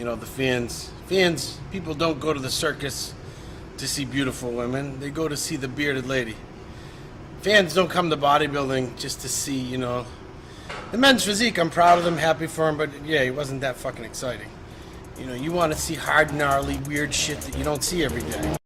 You know, the fans, people don't go to the circus to see beautiful women. They go to see the bearded lady. Fans don't come to bodybuilding just to see, you know, the men's physique. I'm proud of them, happy for him, but yeah, he wasn't that fucking exciting. You know, you want to see hard, gnarly, weird shit that you don't see every day.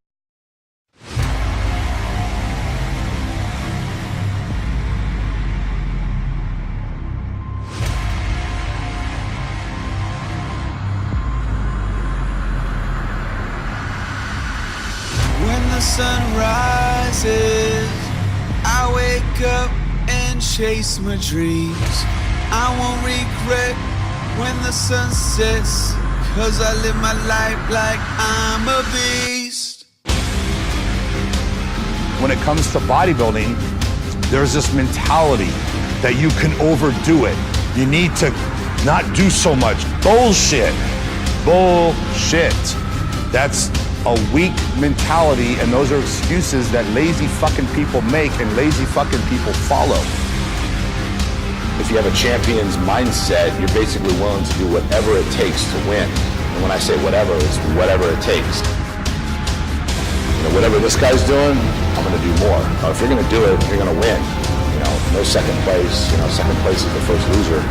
When the sun rises, I wake up and chase my dreams. I won't regret when the sun sets, 'cause I live my life like I'm a beast. When it comes to bodybuilding, there's this mentality that you can overdo it. You need to not do so much. Bullshit. Bullshit. That's a weak mentality, and those are excuses that lazy fucking people make and lazy fucking people follow. If you have a champion's mindset, you're basically willing to do whatever it takes to win. And when I say whatever, it's whatever it takes. You know, whatever this guy's doing, I'm gonna do more. If you're gonna do it, you're gonna win. You know, no second place. You know, second place is the first loser.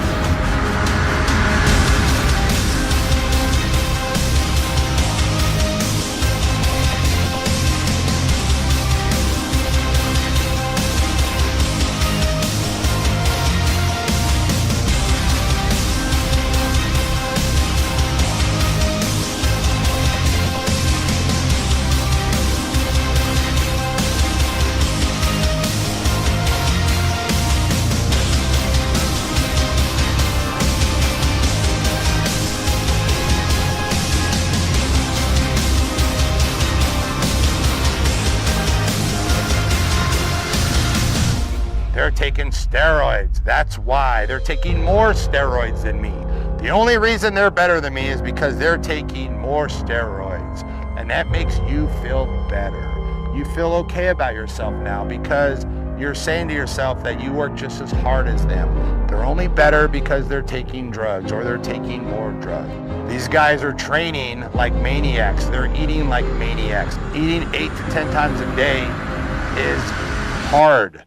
They're taking steroids. That's why. They're taking more steroids than me. The only reason they're better than me is because they're taking more steroids. And that makes you feel better. You feel okay about yourself now because you're saying to yourself that you work just as hard as them. They're only better because they're taking drugs or they're taking more drugs. These guys are training like maniacs. They're eating like maniacs. Eating 8 to 10 times a day is hard.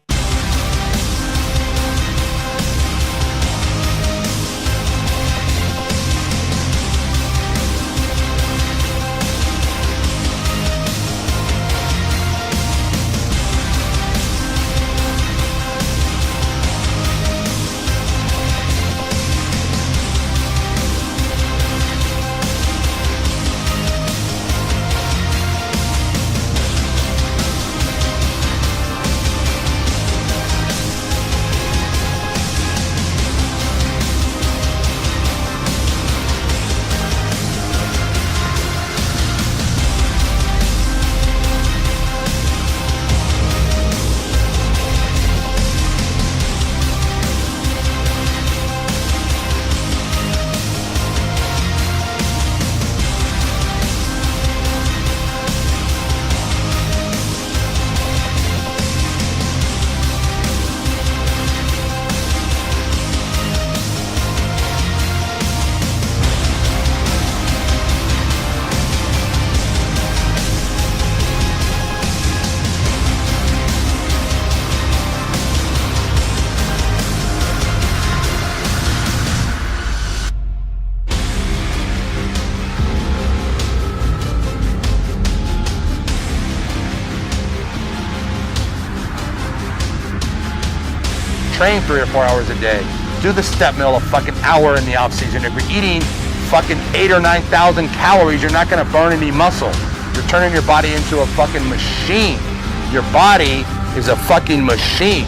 Train 3 or 4 hours a day. Do the step mill a fucking hour in the off season. If you're eating fucking 8,000 or 9,000 calories, you're not gonna burn any muscle. You're turning your body into a fucking machine. Your body is a fucking machine.